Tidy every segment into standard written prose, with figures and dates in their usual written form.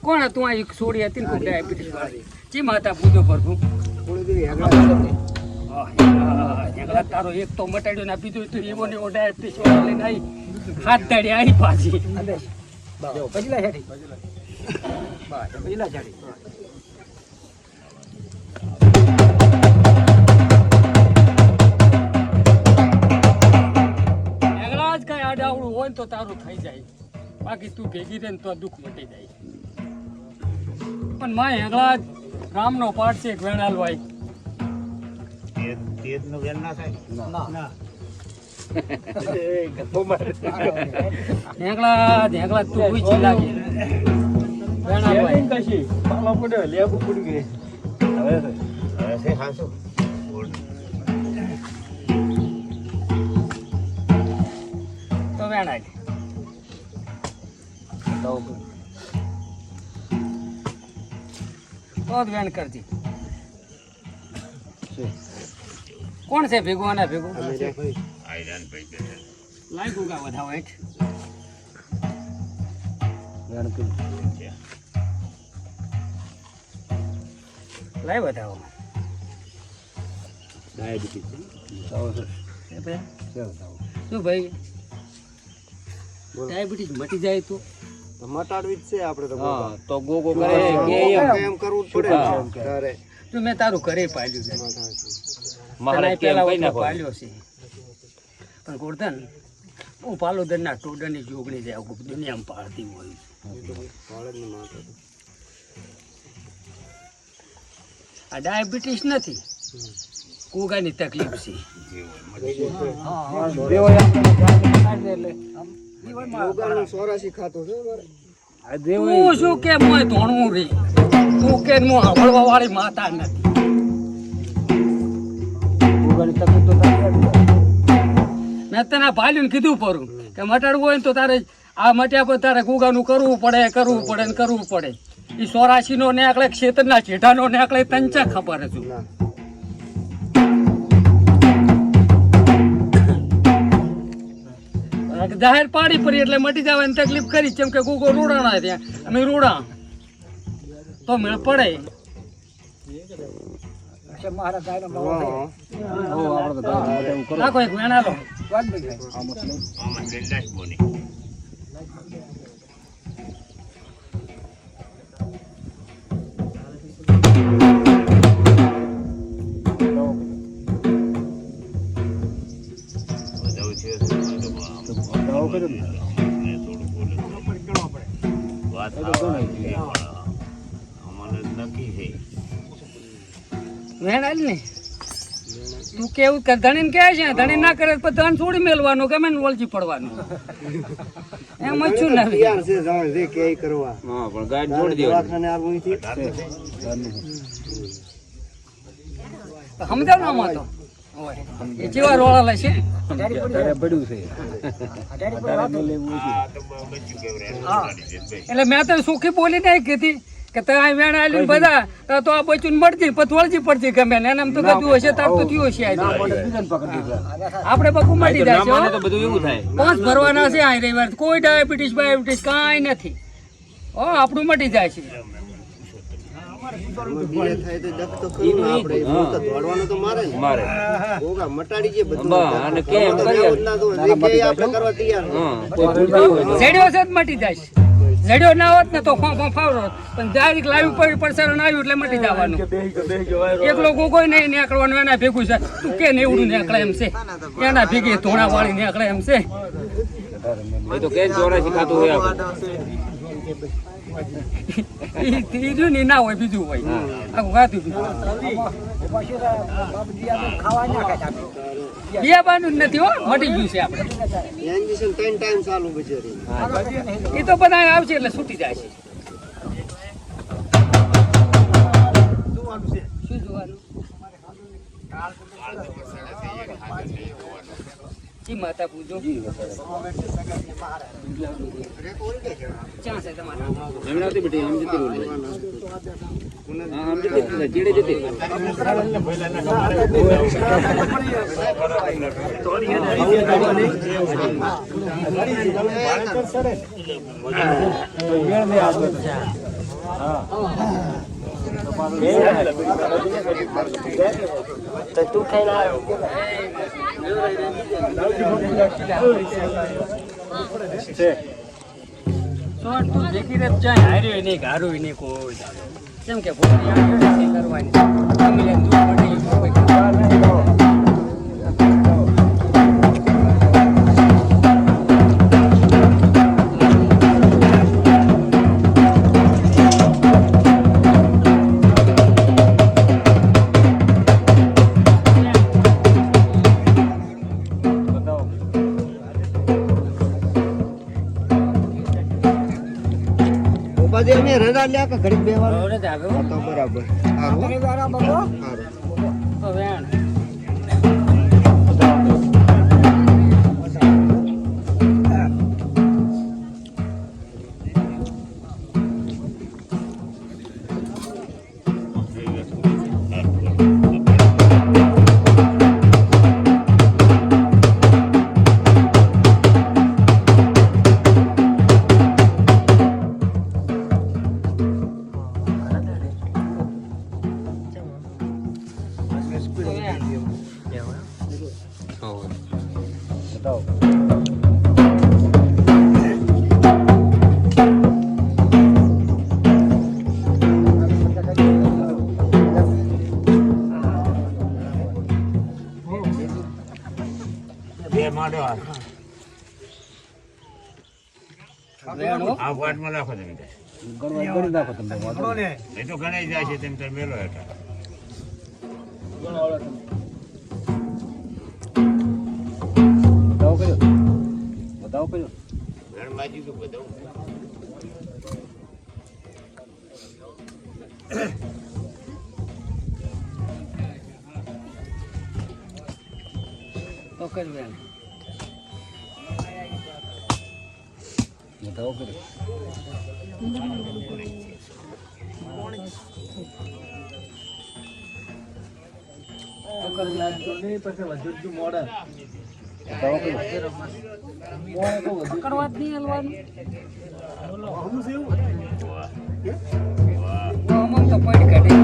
કોણ હતું આ એક છોડી હતી ને કોઈ ડાયાબિટીસ વાળી જી માતા પૂજો પરતું તારો એક તો મટાડ્યો ના પીધું તું એવો ને એવો ડાયાબિટીસ વાળો લઈને આવી હાથ દાડી આવી પાછી પજલા છાડી આડાવડું હોય તો તારું થઈ જાય બાકી તું ભેગી રહે ને તો દુઃખ મટી જાય પણ માં હેગળા રામનો પાઠ છે એક વેણાલ ભાઈ હેગળા તું પૂછી લાગે વેણાલ ભાઈ લેબુ પડી ગઈ તો વેણાય તો જ વેણ કરતી કોણ છે ભેગું આના ભેગું લાગ્યું કા વધાવો એક લાઈ વધાવો શું ભાઈ ડાયાબિટીસ મટી જાય તો મટાડવી જ છે આપણે તો ગોગો કરે એમ કરવું પડે તું મેં તારું ઘરે પાલ્યું છે પાલ્યો છે પણ ગોરધન હું પાલોદર ના ટોડરની જોગણી જાય દુનિયામાં પાડતી હોય આ ડાયાબિટીસ નથી કોગાની તકલીફ છે હું શું કે મોય ધોણું રે તું કે હું સાંભળવા વાળી માતા નથી મેં તને ભાલ્યું કીધું પરું કે મટાડવું હોય ને તો તારે આ મટ્યા પર તારે ગુગાનું કરવું પડે ને કરવું પડે એ 84 નો નેકળે ક્ષેત્રના જેઠાનો નેકળે તને ખબર હતું જાહેર પાડી પડી એટલે મટી જવાની તકલીફ કરી કેમ કે ગુગો રૂડાણા ત્યાં અમે રૂડા તો મેળ પડે નાખો એક વેણા લો વેણ ને તું કેવું ધણી કહે છે ધણી ના કરે તો ધન છોડી મેળવાનું ગમે ને વળજી પડવાનું એમ જ છું ને સમજાવ ને આમાં તો એ જેવા રોળા લે છે એટલે મેં તો સુખી બોલી નહીં કીધી કે તમે વેણ આલી બધા તો આ બચું મળતી વળજી પડતી ગમે ને એમ તો કદું હશે તાર તો થયું હશે આપણે બકું મટી જાય છે પાંચ ભરવાના છે આ રવિવાર કોઈ ડાયાબિટીસ કાંઈ નથી આપણું મટી જાય છે મટી જાય છે લડ્યો ના હોત ને તો ફાવરો પણ ડાયરેક્ટ લાઈવ પર પ્રસારણ આવ્યું એટલે મટી જવાનું એકલો કોઈ નહીં નીકળવાનું એના ભેગું છે તું કે નેવડું નીકળે એમ છે એના ભેગી ધોણા વાળી નીકળે એમ છે ત્રીજું ની ના હોય બીજું હોય આખું ખાતું બિયાબાનું જ નથી હો મટી ગયું છે આપણે એ તો બધા આવશે એટલે છૂટી જાય છે શું જોવાનું જી માતા પૂજો ક્યાં છે તમારા એમનાથી બેટી એમ જતી રોલ હા આમ જતી જીડે જતી તો તું ખાઈને આવ્યો શોર્ટ તું દેખી રે ચાય હાર્યો નહીં ગારું નહીં કોઈ કેમ કે ભૂખી આવ્યો નથી કરવાની તમે લે દૂર પડી પછી અમે રજા લ્યા કે ઘડી બેવાનું હવે જ આવ્યો તો બરાબર સારું તો વેણ આ વાટમાં નાખો તમે ગણી નાખો તમે એ તો ગણાઈ જાય છે તેમ તમે મેલો હેઠા બતાવો કર્યો ગણબાજી તો બતાવું તો કર વેણ બતાવો કર્યો તો કર બતાવો કર્યો પકડવા જ નહીં હલવાનું અમુક તો પડી કાઢી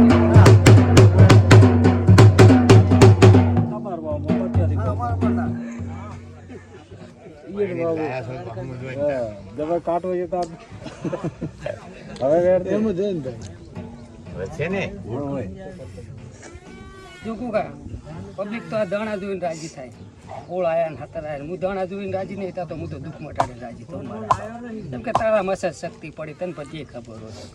દવા કાટો છે તો હવે વેર એમ જ છે ને જો કુકા પબ્લિક તો આ દાણા જોઈને રાજી થાય ઓળ આયા ને હતર આયા હું દાણા જોઈને રાજી નહીં થતો હું તો દુઃખ મટાડે રાજી તો કેમ કે તારા મસાજ શક્તિ પડી તને પછી ખબર હોય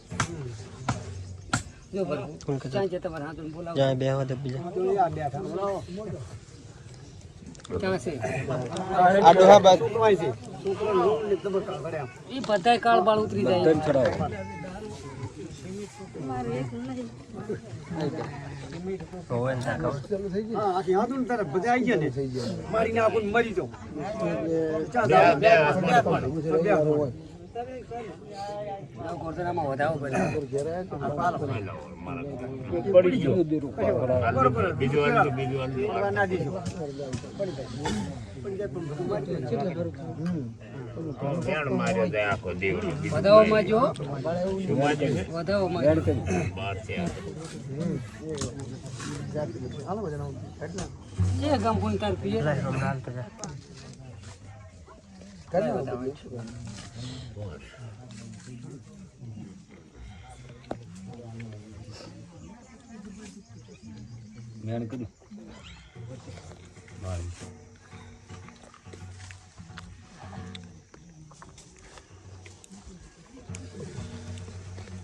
જો ભરવું ક્યાં છે તમારે હાથ બોલાવો જ્યાં બેહવા દે બીજા ક્યાં છે આ ડોહા બાદ એ બધાય કાળ બાળ ઉતરી જાય તન ચડાવો ગોરધરામાં વધાવો પડે પડી ગયો બીજું વાળું તો બીજું વાળું માર્યો જાય આખો દેવડો વધાવોમાં જો શું માર્યું છે વધાવોમાં એડ કરી બાર છે એ ગમ તાર પીએ મેણ કરી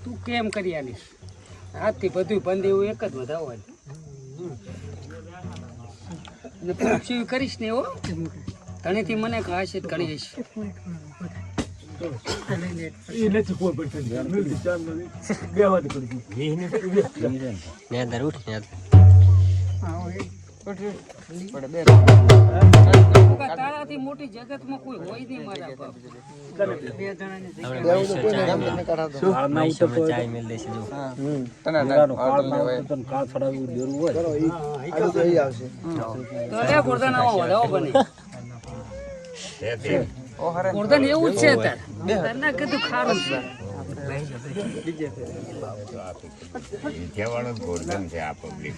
તું કેમ કરી આલીશ હાથથી બધું બંધ એવું એક જ વધાવો ને પૂછ્યું કરીશ ને એવો ઘણીથી મને ખાશે ઘણી હશે તારાથી મોટી જગતમાં કોઈ હોય નહીં મારા બાપ બે જણાની ગોરધન એવું જ છે તાર કીધું ખારું છે જેવાળો ગોરધન છે આ પબ્લિક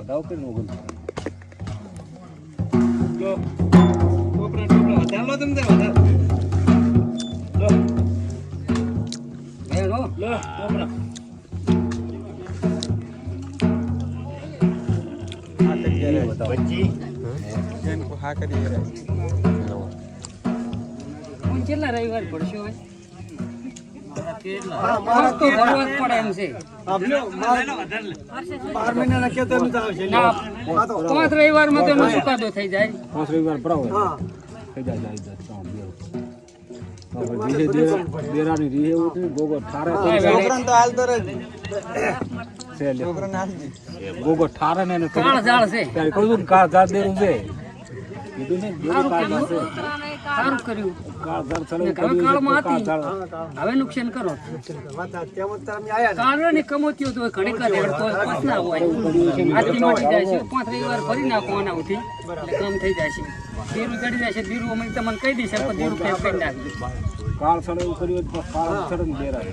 દાવ કરી મોકલ પછી કેટલા રવિવાર પડશે હોય તો ભરવા જ પડે એમ છે ના, 5 રવિવારમાં તો એનો ચુકાદો થઈ જાય 5 રવિવાર ભરાવો થઈ જાય દેરાની રીહે ઉઠી ગોગો ઠારે ગોગો ઠારે ને કાળ ઝાડ છે ત્યારે કહું છું કાળ ઝાડ દેરું છે કીધું ને દેરું કાળ ઝાડ છે સારું કર્યું કાળ ઝાડ ચડવું હવે કાળમાં હતી હવે નુકસાન કરો કાળ ને કમોતીઓ તો ઘણી કર તો ના હોય આથી મટી જાય છે 5 રવિવાર ભરી નાખો આના ઉથી એટલે કામ થઈ જાય છે ધીરું ચડી જાય છે ધીરું અમે તમને કહી દઈશ પણ ધીરું પેક કરી નાખી કાળ ચડે એવું કર્યું કાળ ચડે દેરા